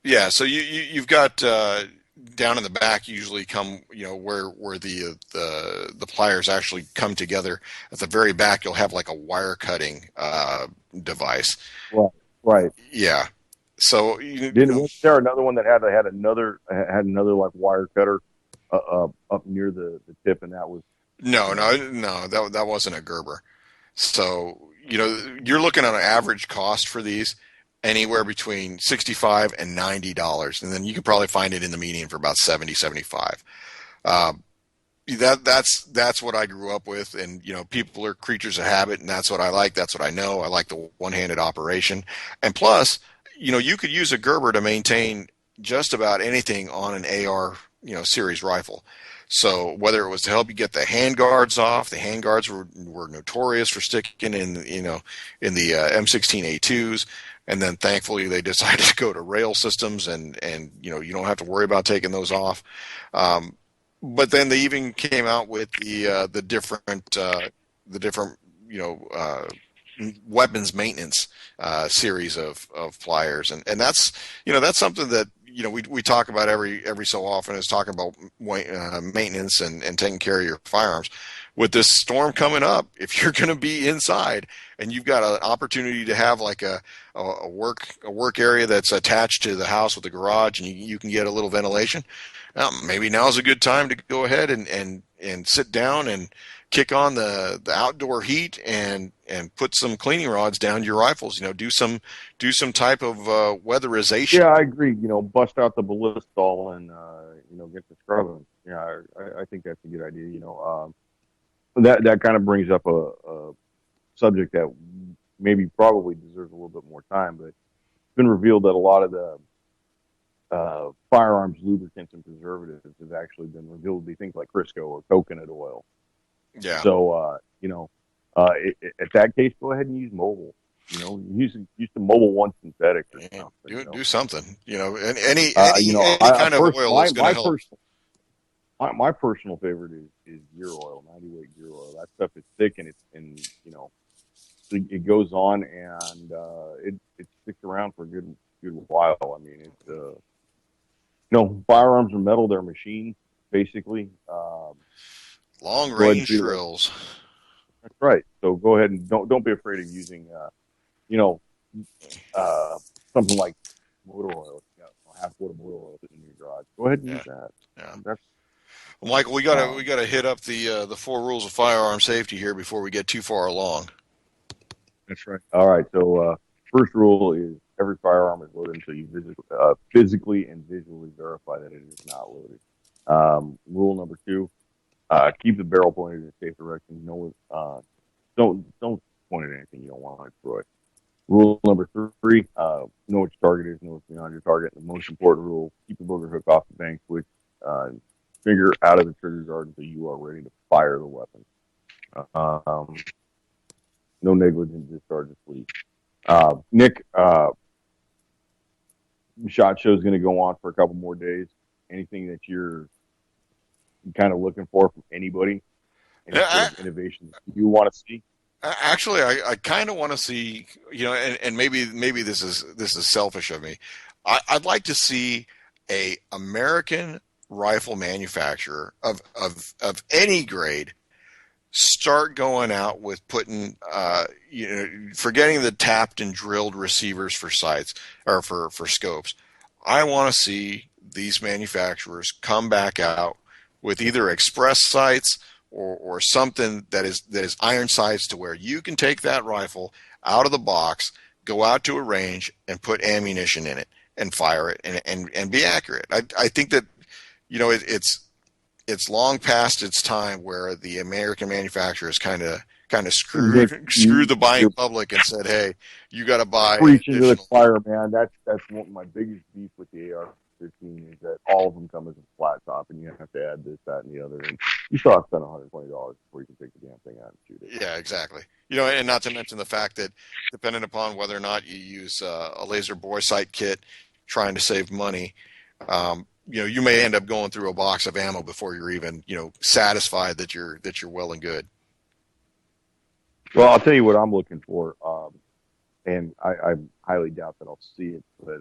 Yeah, so you've got down in the back usually come where the pliers actually come together. At the very back, you'll have like a wire cutting device. Right. Yeah. So was there another one that had another like wire cutter up near the tip, and that was no, that wasn't a Gerber. So you're looking at an average cost for these anywhere between $65 and $90, and then you could probably find it in the median for about $70, $75. That's what I grew up with, and people are creatures of habit, and that's what I like. That's what I know. I like the one-handed operation, and plus, you could use a Gerber to maintain just about anything on an AR series rifle. So whether it was to help you get the handguards off, the handguards were notorious for sticking in the M16A2s. And then thankfully they decided to go to rail systems, and you don't have to worry about taking those off. But then they even came out with the different different, weapons maintenance series of pliers, and that's that's something that we talk about every so often, is talking about maintenance and taking care of your firearms. With this storm coming up, if you're going to be inside and you've got an opportunity to have like a work area that's attached to the house with a garage, and you can get a little ventilation, maybe now's a good time to go ahead and sit down and kick on the outdoor heat and put some cleaning rods down your rifles. Do some type of weatherization. Yeah, I agree. Bust out the ballistol and get the scrubbing. Yeah, I think that's a good idea. That kind of brings up a subject that probably deserves a little bit more time, but it's been revealed that a lot of the firearms lubricants and preservatives have actually been revealed to be things like Crisco or coconut oil. Yeah. So at that case, go ahead and use mobile. Use the Mobile One synthetic or something. Do something. And any kind of oil is going to help. My personal favorite is gear oil, 90 weight gear oil. That stuff is thick and it goes on and it sticks around for a good while. I mean, firearms are metal; they're machines, basically. Long range drills. That's right. So go ahead and don't be afraid of using something like motor oil. Half quart of motor oil in your garage. Go ahead and use that. Yeah. Well, Michael, we gotta hit up the 4 rules of firearm safety here before we get too far along. That's right. All right. So first rule is every firearm is loaded until you physically and visually verify that it is not loaded. Rule number 2: keep the barrel pointed in a safe direction. Don't point at anything you don't want to destroy. Rule number 3: know what your target is, know what's beyond your target. The most important rule: keep the booger hook off the bank switch. Finger out of the trigger guard until you are ready to fire the weapon. No negligent discharge of fleet. Nick, the SHOT Show is going to go on for a couple more days. Anything that you're kind of looking for from anybody? Any sort of innovations you want to see? Actually, I kind of want to see, and maybe this is selfish of me. I'd like to see a American rifle manufacturer of any grade start going out with putting forgetting the tapped and drilled receivers for sights or for scopes. I want to see these manufacturers come back out with either express sights or something that is iron sights, to where you can take that rifle out of the box, go out to a range and put ammunition in it and fire it and be accurate. I think that it's long past its time where the American manufacturers kind of screwed the buying public and said, "Hey, you got to buy." Preaching to the choir, man. That's one of my biggest beef with the AR-15 is that all of them come as a flat top, and you have to add this, that, and the other, and you still have to spend $120 before you can take the damn thing out and shoot it. Yeah, exactly. And not to mention the fact that depending upon whether or not you use a laser bore sight kit, trying to save money. You may end up going through a box of ammo before you're even, satisfied that you're well and good. Well, I'll tell you what I'm looking for, and I highly doubt that I'll see it, but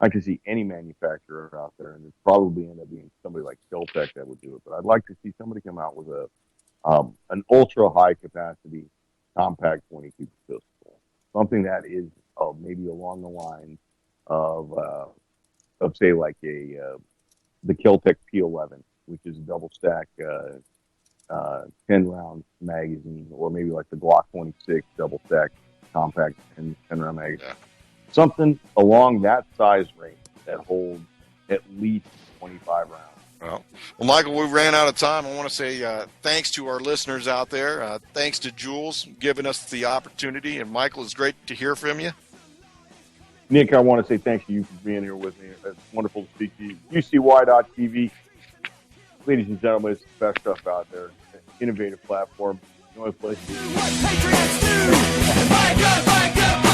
I can see any manufacturer out there, and it probably end up being somebody like Kel-Tec that would do it. But I'd like to see somebody come out with an ultra high capacity compact 22 pistol, something that is maybe along the lines of say like the Kel-Tec P11, which is a double stack 10 round magazine, or maybe like the Glock 26 double stack compact 10 round magazine. Yeah. Something along that size range that holds at least 25 rounds. Well, Michael, we ran out of time. I want to say thanks to our listeners out there. Thanks to Jules giving us the opportunity. And Michael, it's great to hear from you. Nick, I want to say thanks to you for being here with me. It's wonderful to speak to you. UCY.TV. Ladies and gentlemen, it's the best stuff out there. Innovative platform. The only place to do. What patriots do. Fight good, fight good.